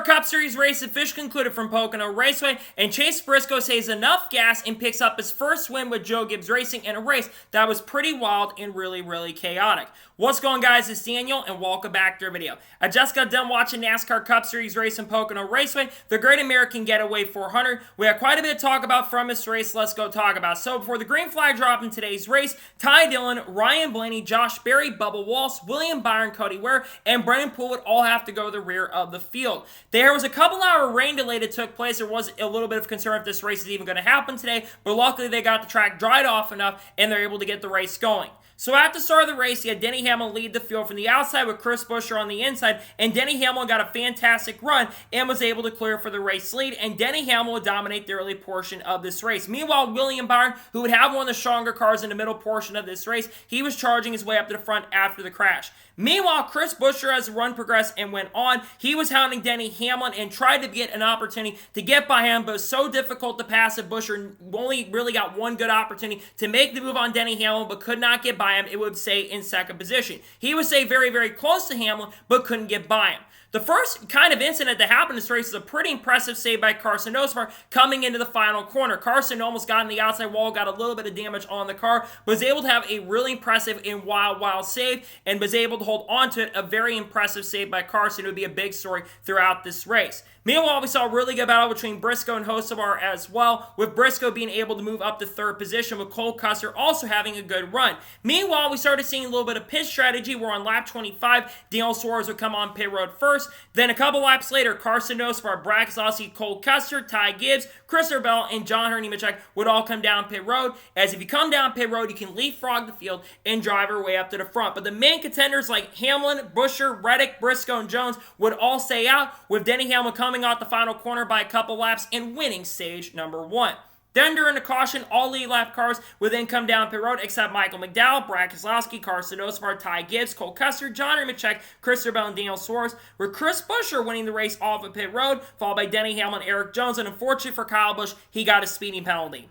NASCAR Cup Series race officially concluded from Pocono Raceway, and Chase Briscoe saves enough gas and picks up his first win with Joe Gibbs Racing in a race that was pretty wild and really chaotic. What's going on, guys? It's Daniel, and welcome back to our video. I just got done watching NASCAR Cup Series race in Pocono Raceway, the Great American Getaway 400. We had quite a bit to talk about from this race. Let's go talk about it. So before the green flag drop in today's race, Ty Dillon, Ryan Blaney, Josh Berry, Bubba Walsh, William Byron, Cody Ware, and Brennan Poole would all have to go to the rear of the field. There was a couple-hour rain delay that took place. There was a little bit of concern if this race is even going to happen today, but luckily they got the track dried off enough and they're able to get the race going. So at the start of the race, you had Denny Hamlin lead the field from the outside with Chris Buescher on the inside, and Denny Hamlin got a fantastic run and was able to clear for the race lead, and Denny Hamlin would dominate the early portion of this race. Meanwhile, William Byron, who would have one of the stronger cars in the middle portion of this race, he was charging his way up to the front after the crash. Meanwhile, Chris Buescher, as the run progressed and went on, he was hounding Denny Hamlin and tried to get an opportunity to get by him, but it was so difficult to pass that Buescher only really got one good opportunity to make the move on Denny Hamlin, but could not get by him. It would stay in second position. He would stay very close to Hamlin, but couldn't get by him. The first kind of incident that happened in this race is a pretty impressive save by Carson Nosbar coming into the final corner. Carson almost got in the outside wall, got a little bit of damage on the car, but was able to have a really impressive and wild save and was able to hold on to it. A very impressive save by Carson. It would be a big story throughout this race. Meanwhile, we saw a really good battle between Briscoe and Hocevar as well, with Briscoe being able to move up to third position, with Cole Custer also having a good run. Meanwhile, we started seeing a little bit of pit strategy, where on lap 25, Daniel Suarez would come on pit road first. Then a couple laps later, Carson Nosbar, Brad Keselowski, Cole Custer, Ty Gibbs, Christopher Bell, and John Hurley-Nemechek would all come down pit road, as if you come down pit road, you can leapfrog the field and drive your way up to the front. But the main contenders like Hamlin, Buescher, Reddick, Briscoe, and Jones would all stay out, with Denny Hamlin coming out the final corner by a couple laps and winning stage number 1. Then during the caution, all lead lap cars would then come down pit road except Michael McDowell, Brad Keselowski, Carson Nosbar, Ty Gibbs, Cole Custer, John Hurley-Nemechek, Christopher Bell, and Daniel Suarez, with Chris Buescher winning the race off of pit road, followed by Denny Hamlin, Eric Jones, and unfortunately for Kyle Busch, he got a speeding penalty.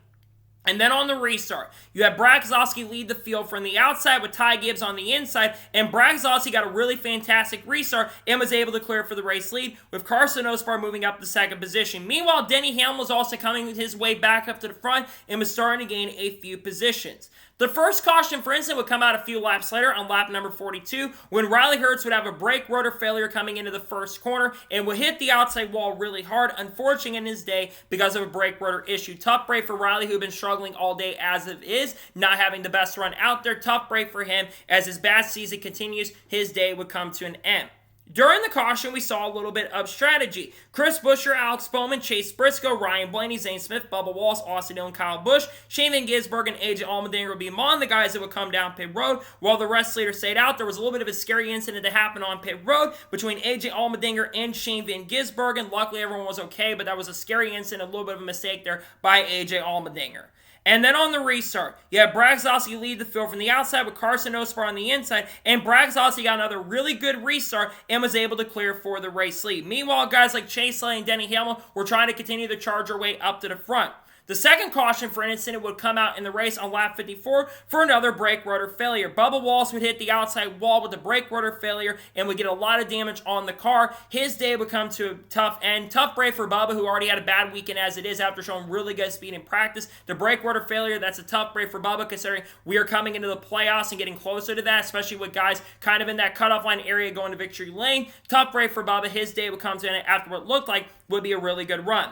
And then on the restart, you had Brad Keselowski lead the field from the outside with Ty Gibbs on the inside, and Brad Keselowski got a really fantastic restart and was able to clear for the race lead, with Carson Nosbar moving up to second position. Meanwhile, Denny Hamlin was also coming his way back up to the front and was starting to gain a few positions. The first caution, for instance, would come out a few laps later on lap number 42, when Riley Herbst would have a brake rotor failure coming into the first corner and would hit the outside wall really hard, unfortunately in his day because of a brake rotor issue. Tough break for Riley, who had been struggling all day as it is, not having the best run out there. Tough break for him. As his bad season continues, his day would come to an end. During the caution, we saw a little bit of strategy. Chris Buescher, Alex Bowman, Chase Briscoe, Ryan Blaney, Zane Smith, Bubba Walsh, Austin Dillon, Kyle Busch, Shane Van Gisbergen, and AJ Allmendinger would be among the guys that would come down pit road, while the rest later stayed out. There was a little bit of a scary incident that happened on pit road between AJ Allmendinger and Shane Van Gisbergen. Luckily, everyone was okay, but that was a scary incident, a little bit of a mistake there by AJ Allmendinger. And then on the restart, you had Brad Keselowski lead the field from the outside with Carson Nosbar on the inside, and Brad Keselowski got another really good restart and was able to clear for the race lead. Meanwhile, guys like Chase Elliott and Denny Hamlin were trying to continue to charge their way up to the front. The second caution for an incident would come out in the race on lap 54 for another brake rotor failure. Bubba Walsh would hit the outside wall with the brake rotor failure and would get a lot of damage on the car. His day would come to a tough end. Tough break for Bubba, who already had a bad weekend as it is after showing really good speed in practice. The brake rotor failure, that's a tough break for Bubba, considering we are coming into the playoffs and getting closer to that, especially with guys kind of in that cutoff line area going to victory lane. Tough break for Bubba. His day would come to an end after what looked like would be a really good run.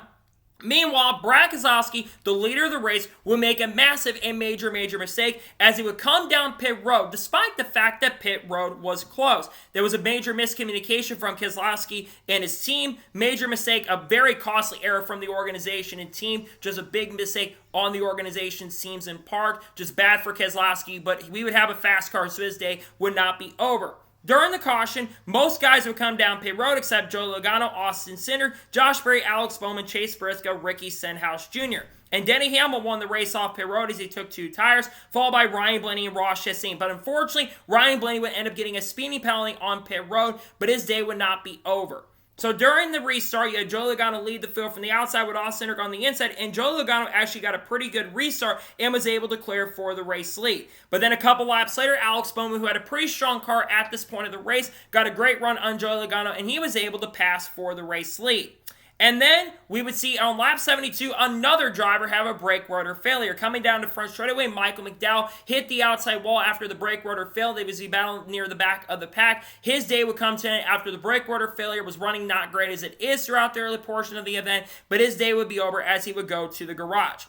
Meanwhile, Brad Keselowski, the leader of the race, would make a massive and major mistake as he would come down pit road despite the fact that pit road was closed. There was a major miscommunication from Keselowski and his team. Major mistake, a very costly error from the organization and team. Just a big mistake on the organization's teams in part. Just bad for Keselowski, but we would have a fast car, so his day would not be over. During the caution, most guys would come down pit road except Joe Logano, Austin Cindric, Josh Berry, Alex Bowman, Chase Briscoe, Ricky Stenhouse Jr. And Denny Hamlin won the race off pit road as he took 2 tires, followed by Ryan Blaney and Ross Chastain. But unfortunately, Ryan Blaney would end up getting a speeding penalty on pit road, but his day would not be over. So during the restart, you had Joey Logano lead the field from the outside with Austin Cindric on the inside, and Joey Logano actually got a pretty good restart and was able to clear for the race lead. But then a couple laps later, Alex Bowman, who had a pretty strong car at this point of the race, got a great run on Joey Logano, and he was able to pass for the race lead. And then we would see on lap 72 another driver have a brake rotor failure. Coming down the front straightaway, Michael McDowell hit the outside wall after the brake rotor failed. They was battling near the back of the pack. His day would come to an end after the brake rotor failure was running not great as it is throughout the early portion of the event, but his day would be over as he would go to the garage.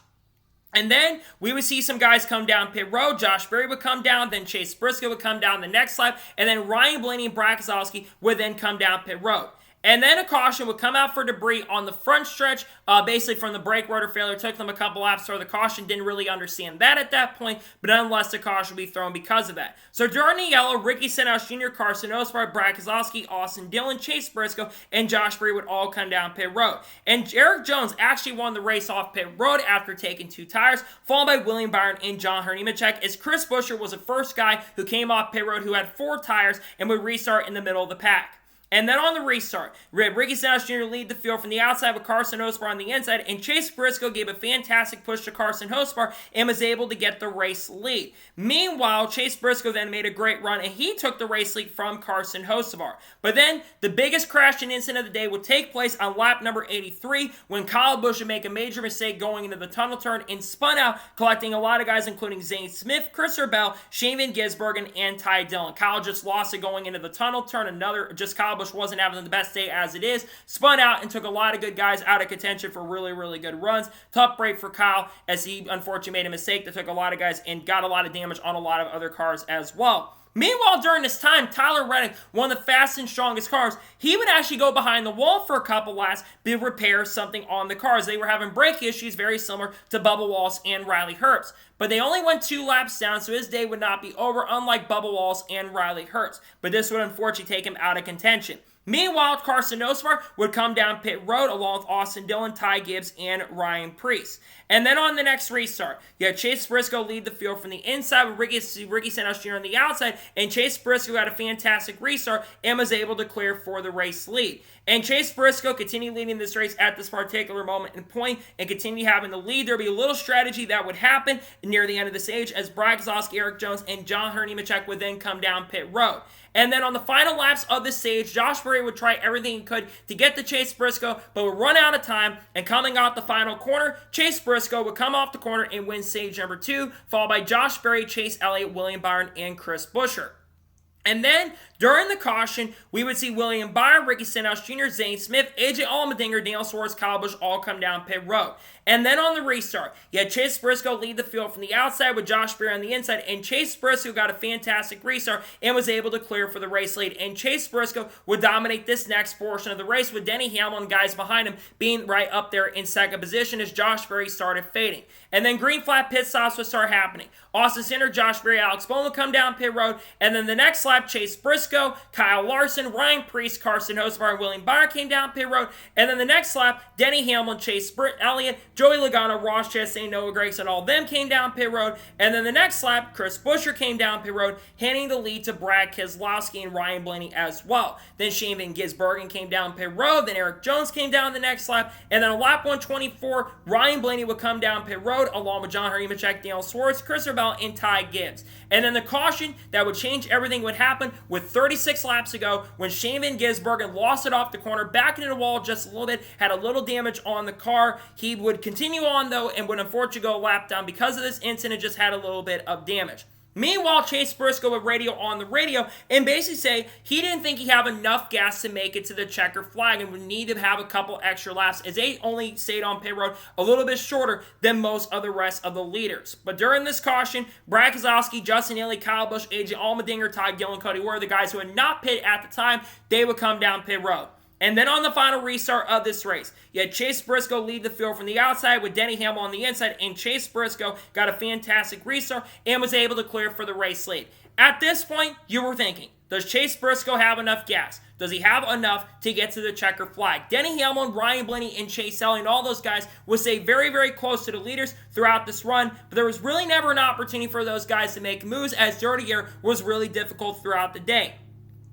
And then we would see some guys come down pit road. Josh Berry would come down, then Chase Briscoe would come down the next lap, and then Ryan Blaney and Brad Keselowski would then come down pit road. And then a caution would come out for debris on the front stretch, basically from the brake rotor failure. It took them a couple laps, so the caution didn't really understand that at that point, but nonetheless, the caution would be thrown because of that. So during the yellow, Ricky Stenhouse Jr., Carson Osbar, Brad Keselowski, Austin Dillon, Chase Briscoe, and Josh Berry would all come down pit road. And Eric Jones actually won the race off pit road after taking 2 tires, followed by William Byron and John Hunter Nemechek, as Chris Buescher was the first guy who came off pit road who had 4 tires and would restart in the middle of the pack. And then on the restart, Ricky Stenhouse Jr. lead the field from the outside with Carson Hocebar on the inside, and Chase Briscoe gave a fantastic push to Carson Hocebar and was able to get the race lead. Meanwhile, Chase Briscoe then made a great run, and he took the race lead from Carson Hocebar. But then, the biggest crashing incident of the day would take place on lap number 83, when Kyle Busch would make a major mistake going into the tunnel turn and spun out, collecting a lot of guys, including Zane Smith, Christopher Bell, Shane Van Gisbergen, and Ty Dillon. Kyle just lost it going into the tunnel turn. Kyle Busch wasn't having the best day as it is, spun out and took a lot of good guys out of contention for really, really good runs. Tough break for Kyle, as he unfortunately made a mistake that took a lot of guys and got a lot of damage on a lot of other cars as well. Meanwhile, during this time, Tyler Reddick, one of the fastest and strongest cars, he would actually go behind the wall for a couple laps to repair something on the cars. They were having brake issues very similar to Bubba Wallace and Riley Herbst. But they only went 2 laps down, so his day would not be over, unlike Bubba Wallace and Riley Herbst. But this would unfortunately take him out of contention. Meanwhile, Carson Hocebar would come down pit road along with Austin Dillon, Ty Gibbs, and Ryan Preece. And then on the next restart, you had Chase Briscoe lead the field from the inside with Ricky Stenhouse Jr. on the outside, and Chase Briscoe had a fantastic restart and was able to clear for the race lead. And Chase Briscoe continued leading this race at this particular moment and point and continued having the lead. There would be a little strategy that would happen near the end of the stage as Brad Keselowski, Eric Jones, and John Hunter Nemechek would then come down pit road. And then on the final laps of the stage, Josh Berry would try everything he could to get to Chase Briscoe, but would run out of time, and coming out the final corner, Chase Briscoe would come off the corner and win stage number 2, followed by Josh Berry, Chase Elliott, William Byron, and Chris Buescher. And then, during the caution, we would see William Byron, Ricky Stenhouse Jr., Zane Smith, AJ Allmendinger, Daniel Suarez, Kyle Busch all come down pit road. And then on the restart, you had Chase Briscoe lead the field from the outside with Josh Berry on the inside, and Chase Briscoe got a fantastic restart and was able to clear for the race lead. And Chase Briscoe would dominate this next portion of the race with Denny Hamlin and guys behind him being right up there in second position as Josh Berry started fading. And then green flag pit stops would start happening. Austin Cindric, Josh Berry, Alex Bowman would come down pit road, and then the next lap, Chase Briscoe, Kyle Larson, Ryan Preece, Carson Hocebar, and William Byron came down pit road, and then the next lap, Denny Hamlin, Chase Elliott, Joey Logano, Ross Chastain, Noah Gragson, all of them came down pit road, and then the next lap, Chris Buescher came down pit road, handing the lead to Brad Keselowski and Ryan Blaney as well. Then Shane Van Gisbergen came down pit road, then Eric Jones came down the next lap, and then on lap 124, Ryan Blaney would come down pit road along with John Hunter Nemechek, Daniel Suarez, Christopher Bell, and Ty Gibbs. And then the caution that would change everything would happen with 36 laps ago when Shane Van Gisbergen lost it off the corner, back into the wall just a little bit, had a little damage on the car. He would continue on though and would unfortunately go a lap down because of this incident, just had a little bit of damage. Meanwhile, Chase Briscoe would radio on the radio and basically say he didn't think he'd have enough gas to make it to the checker flag and would need to have a couple extra laps as they only stayed on pit road a little bit shorter than most of the rest of the leaders. But during this caution, Brad Keselowski, Justin Haley, Kyle Busch, AJ Allmendinger, Ty Dillon, Cody were the guys who had not pit at the time. They would come down pit road. And then on the final restart of this race, you had Chase Briscoe lead the field from the outside with Denny Hamlin on the inside, and Chase Briscoe got a fantastic restart and was able to clear for the race lead. At this point, you were thinking, does Chase Briscoe have enough gas? Does he have enough to get to the checker flag? Denny Hamlin, Ryan Blaney, and Chase Elliott, and all those guys would stay very, very close to the leaders throughout this run, but there was really never an opportunity for those guys to make moves as dirty air was really difficult throughout the day.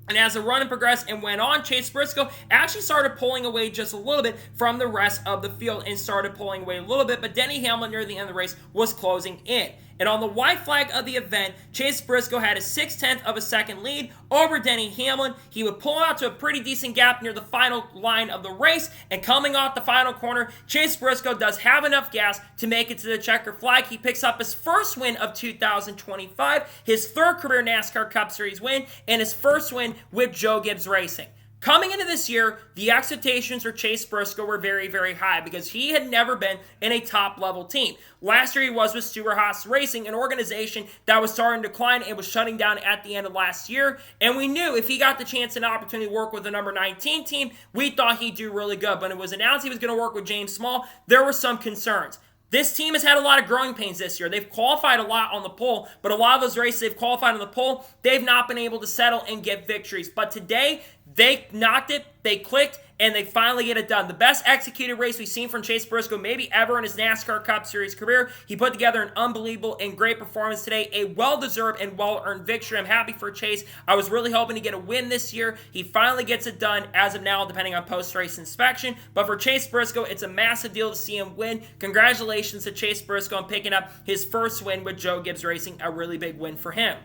And as the run progressed and went on, Chase Briscoe actually started pulling away just a little bit from the rest of the field and started pulling away a little bit, but Denny Hamlin near the end of the race was closing in. And on the white flag of the event, Chase Briscoe had a 0.6 of a second lead over Denny Hamlin. He would pull out to a pretty decent gap near the final line of the race, and coming off the final corner, Chase Briscoe does have enough gas to make it to the checker flag. He picks up his first win of 2025, his third career NASCAR Cup Series win, and his first win with Joe Gibbs Racing. Coming into this year, the expectations for Chase Briscoe were very, very high because he had never been in a top-level team. Last year, he was with Stewart-Haas Racing, an organization that was starting to decline and was shutting down at the end of last year. And we knew if he got the chance and opportunity to work with the number 19 team, we thought he'd do really good. When it was announced he was going to work with James Small, there were some concerns. This team has had a lot of growing pains this year. They've qualified a lot on the pole, but a lot of those races they've qualified on the pole, they've not been able to settle and get victories. But today, they knocked it, they clicked, and they finally get it done. The best executed race we've seen from Chase Briscoe maybe ever in his NASCAR Cup Series career. He put together an unbelievable and great performance today, a well-deserved and well-earned victory. I'm happy for Chase. I was really hoping to get a win this year. He finally gets it done as of now, depending on post-race inspection. But for Chase Briscoe, it's a massive deal to see him win. Congratulations to Chase Briscoe on picking up his first win with Joe Gibbs Racing, a really big win for him.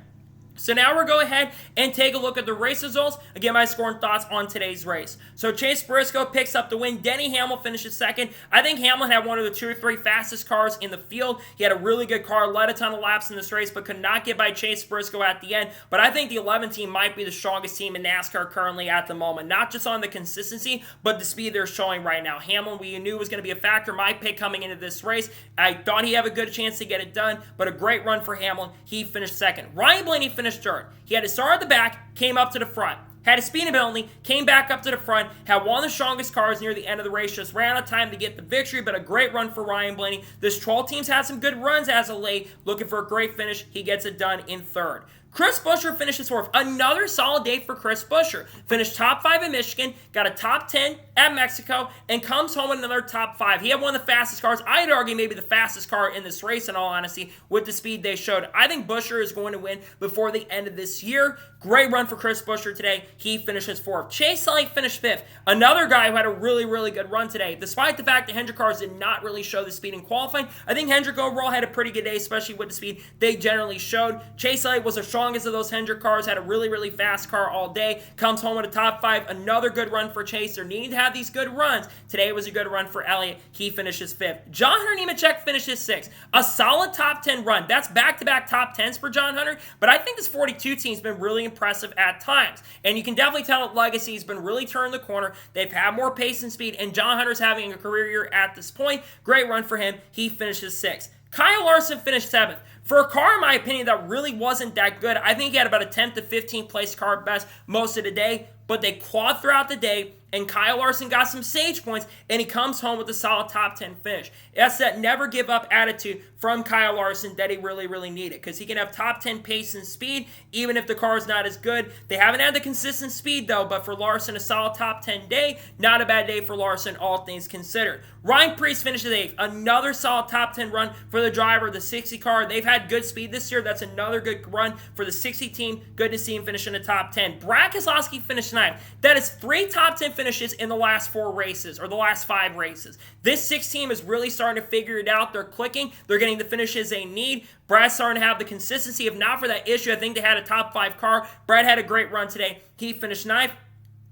So now we'll go ahead and take a look at the race results. Again, my score and thoughts on today's race. So Chase Briscoe picks up the win. Denny Hamlin finishes second. I think Hamlin had one of the 2 or 3 fastest cars in the field. He had a really good car, led a ton of laps in this race, but could not get by Chase Briscoe at the end. But I think the 11 team might be the strongest team in NASCAR currently at the moment. Not just on the consistency, but the speed they're showing right now. Hamlin, we knew was going to be a factor. My pick coming into this race, I thought he'd have a good chance to get it done, but a great run for Hamlin. He finished second. Ryan Blaney finished third. He had to start at the back, came up to the front. Had a speed penalty, came back up to the front, had one of the strongest cars near the end of the race, just ran out of time to get the victory, but a great run for Ryan Blaney. This 12 team's had some good runs as of late, looking for a great finish. He gets it done in third. Chris Buescher finishes fourth. Another solid day for Chris Buescher. Finished top 5 in Michigan, got a top 10 at Mexico, and comes home with another top 5. He had one of the fastest cars. I'd argue maybe the fastest car in this race, in all honesty, with the speed they showed. I think Buescher is going to win before the end of this year. Great run for Chris Buescher today. He finishes fourth. Chase Elliott finished fifth. Another guy who had a really, really good run today. Despite the fact that Hendrick cars did not really show the speed in qualifying, I think Hendrick overall had a pretty good day, especially with the speed they generally showed. Chase Elliott was the strongest of those Hendrick cars, had a really, really fast car all day, comes home with a top 5. Another good run for Chase. They're needing to have these good runs. Today was a good run for Elliott. He finishes fifth. John Hunter Nemechek finishes sixth. A solid top 10 run. That's back-to-back top 10s for John Hunter, but I think this 42 team's been really impressive at times. And you can definitely tell that Legacy's been really turning the corner. They've had more pace and speed, and John Hunter's having a career year at this point. Great run for him. He finishes sixth. Kyle Larson finished 7th. For a car, in my opinion, that really wasn't that good, I think he had about a 10th to 15th place car best most of the day, but they clawed throughout the day, and Kyle Larson got some stage points, and he comes home with a solid top 10 finish. That's that never give up attitude from Kyle Larson that he really, really needed, because he can have top 10 pace and speed, even if the car is not as good. They haven't had the consistent speed, though, but for Larson, a solid top 10 day. Not a bad day for Larson, all things considered. Ryan Preece finishes 8th. Another solid top 10 run for the driver of the 60 car. They've had good speed this year. That's another good run for the 60 team. Good to see him finish in the top 10. Brad Keselowski finished 9th. That is 3 top 10 finishes in the last 4 races, or the last 5 races. This 6 team is really starting to figure it out. They're clicking. They're getting the finishes they need. Brad's starting to have the consistency. If not for that issue, I think they had a top 5 car. Brad had a great run today. He finished 9th.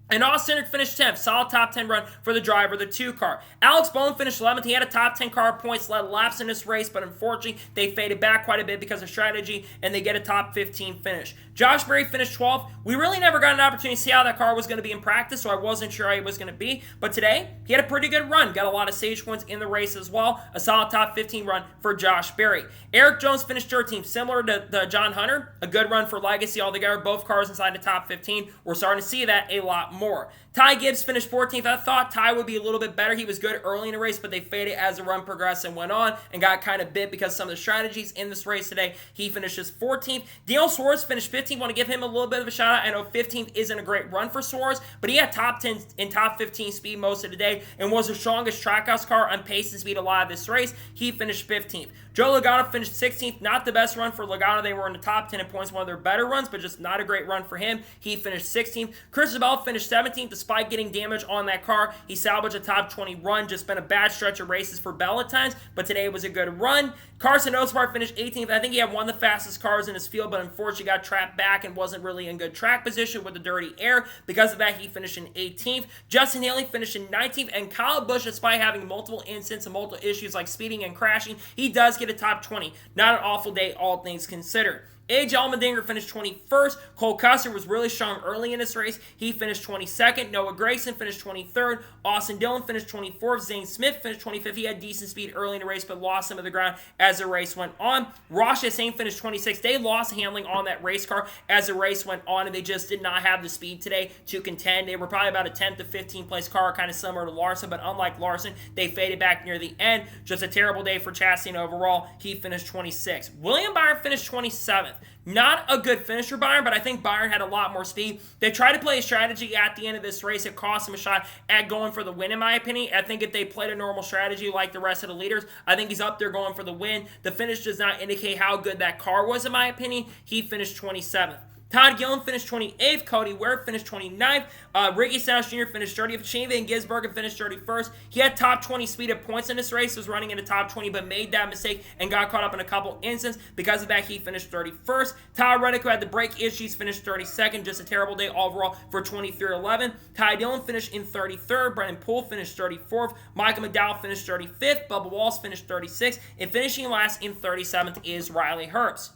And Austin Cindric finished 10th. Solid top 10 run for the driver, the 2 car. Alex Bowman finished 11th. He had a top 10 car points, led laps in this race, but unfortunately, they faded back quite a bit because of strategy, and they get a top 15 finish. Josh Berry finished 12th. We really never got an opportunity to see how that car was going to be in practice, so I wasn't sure how he was going to be. But today, he had a pretty good run. Got a lot of stage points in the race as well. A solid top 15 run for Josh Berry. Eric Jones finished 13th. Similar to John Hunter, a good run for Legacy altogether. Both cars inside the top 15. We're starting to see that a lot more. Ty Gibbs finished 14th. I thought Ty would be a little bit better. He was good early in the race, but they faded as the run progressed and went on and got kind of bit because of some of the strategies in this race today. He finishes 14th. Daniel Suarez finished 15th. Want to give him a little bit of a shout out. I know 15th isn't a great run for Suarez, but he had top 10 and top 15 speed most of the day and was the strongest trackhouse car on pace and speed a lot of this race. He finished 15th. Joe Logano finished 16th. Not the best run for Logano. They were in the top 10 in points, one of their better runs, but just not a great run for him. He finished 16th. Chris Bell finished 17th despite getting damage on that car. He salvaged a top 20 run. Just been a bad stretch of races for Bell at times, but today was a good run. Carson Osbar finished 18th. I think he had one of the fastest cars in his field, but unfortunately got trapped back and wasn't really in good track position with the dirty air. Because of that, he finished in 18th. Justin Haley finished in 19th, and Kyle Busch, despite having multiple incidents and multiple issues like speeding and crashing, he does get a top 20. Not an awful day, all things considered. AJ Allmendinger finished 21st. Cole Custer was really strong early in this race. He finished 22nd. Noah Gragson finished 23rd. Austin Dillon finished 24th. Zane Smith finished 25th. He had decent speed early in the race, but lost some of the ground as the race went on. Ross Chastain finished 26th. They lost handling on that race car as the race went on, and they just did not have the speed today to contend. They were probably about a 10th to 15th place car, kind of similar to Larson, but unlike Larson, they faded back near the end. Just a terrible day for Chastain overall. He finished 26th. William Byron finished 27th. Not a good finish for Byron, but I think Byron had a lot more speed. They tried to play a strategy at the end of this race. It cost them a shot at going for the win, in my opinion. I think if they played a normal strategy like the rest of the leaders, I think he's up there going for the win. The finish does not indicate how good that car was, in my opinion. He finished 27th. Todd Gillen finished 28th. Cody Ware finished 29th. Ricky Stenhouse Jr. finished 30th. Shane Van Gisbergen finished 31st. He had top 20 speed at points in this race, was running in the top 20, but made that mistake and got caught up in a couple incidents. Because of that, he finished 31st. Tyler Reddick, who had the brake issues, finished 32nd. Just a terrible day overall for 23-11. Ty Dillon finished in 33rd. Brennan Poole finished 34th. Michael McDowell finished 35th. Bubba Wallace finished 36th. And finishing last in 37th is Riley Herbst.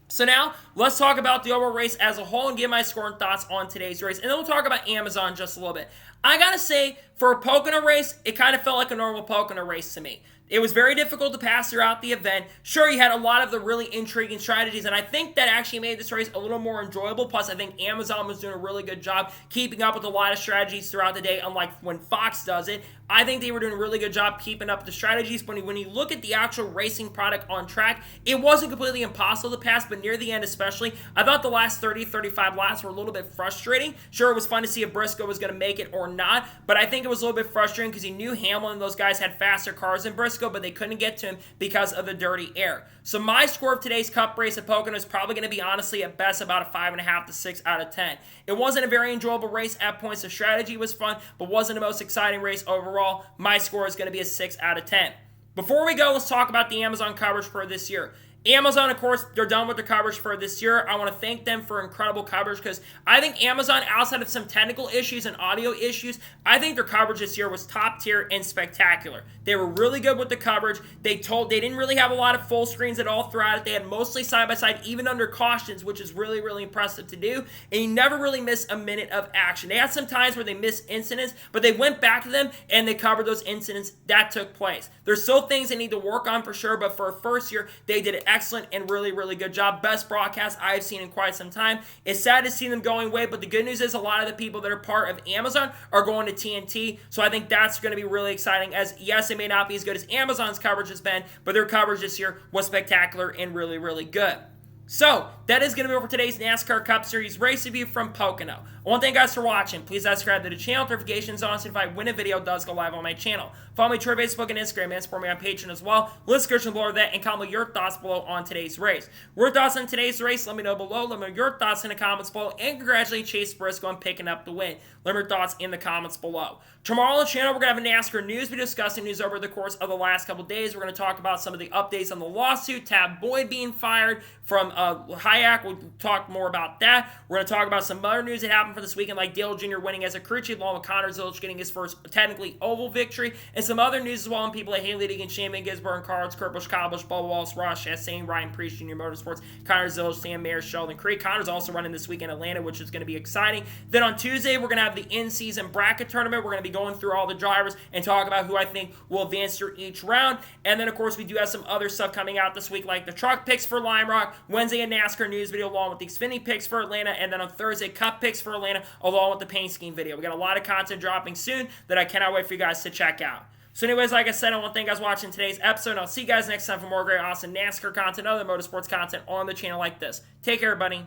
So now, let's talk about the overall race as a whole and give my score and thoughts on today's race. And then we'll talk about Amazon just a little bit. I gotta say, for a Pocono race, it kind of felt like a normal Pocono race to me. It was very difficult to pass throughout the event. Sure, you had a lot of the really intriguing strategies, and I think that actually made this race a little more enjoyable. Plus, I think Amazon was doing a really good job keeping up with a lot of strategies throughout the day, unlike when Fox does it. I think they were doing a really good job keeping up with the strategies. But when you look at the actual racing product on track, it wasn't completely impossible to pass, but near the end especially, I thought the last 30, 35 laps were a little bit frustrating. Sure, it was fun to see if Briscoe was going to make it or not, but I think it was a little bit frustrating because you knew Hamlin and those guys had faster cars than Briscoe, but they couldn't get to him because of the dirty air. So my score of today's Cup race at Pocono is probably going to be, honestly, at best about a 5.5 to 6 out of 10. It wasn't a very enjoyable race at points. The strategy was fun, but wasn't the most exciting race overall. My score is going to be a 6 out of 10. Before we go, let's talk about the Amazon coverage for this year. Amazon, of course, they're done with the coverage for this year. I want to thank them for incredible coverage because I think Amazon, outside of some technical issues and audio issues, I think their coverage this year was top tier and spectacular. They were really good with the coverage. They didn't really have a lot of full screens at all throughout it. They had mostly side-by-side, even under cautions, which is really, really impressive to do. And you never really miss a minute of action. They had some times where they missed incidents, but they went back to them and they covered those incidents that took place. There's still things they need to work on for sure, but for a first year, they did it excellent and really, really good job. Best broadcast I've seen in quite some time. It's sad to see them going away, but the good news is a lot of the people that are part of Amazon are going to TNT, so I think that's going to be really exciting, as yes, it may not be as good as Amazon's coverage has been, but their coverage this year was spectacular and really, really good. So, that is going to be it for today's NASCAR Cup Series race review from Pocono. I want to thank you guys for watching. Please subscribe to the channel, notifications on, so if when a video does go live on my channel. Follow me on Twitter, Facebook, and Instagram, and support me on Patreon as well. List description below that, and comment your thoughts below on today's race. Your thoughts on today's race, let me know below. Let me know your thoughts in the comments below, and congratulate Chase Briscoe on picking up the win. Let me know your thoughts in the comments below. Tomorrow on the channel, we're going to have a NASCAR news. We're discussing news over the course of the last couple days. We're going to talk about some of the updates on the lawsuit, Tab Boyd being fired from Hayek. We'll talk more about that. We're going to talk about some other news that happened for this weekend, like Dale Jr. winning as a crew chief, along with Connor Zilisch getting his first technically oval victory, and some other news as well on people like Haley Deegan, Shane Van Gisbergen, Cards, Kurt Busch, Kyle Busch, Bubba Wallace, Ross Chastain, Ryan Preece, Jr. Motorsports, Connor Zilisch, Sam Mayer, Sheldon Creek. Connor's also running this weekend in Atlanta, which is going to be exciting. Then on Tuesday, we're going to have the in-season bracket tournament. We're going to be going through all the drivers and talk about who I think will advance through each round. And then, of course, we do have some other stuff coming out this week, like the truck picks for Lime Rock, Wednesday a NASCAR news video along with the Xfinity picks for Atlanta, and then on Thursday, Cup picks for Atlanta along with the paint scheme video. We got a lot of content dropping soon that I cannot wait for you guys to check out. So anyways, like I said, I want to thank you guys for watching today's episode, and I'll see you guys next time for more great, awesome NASCAR content, other motorsports content on the channel like this. Take care, everybody.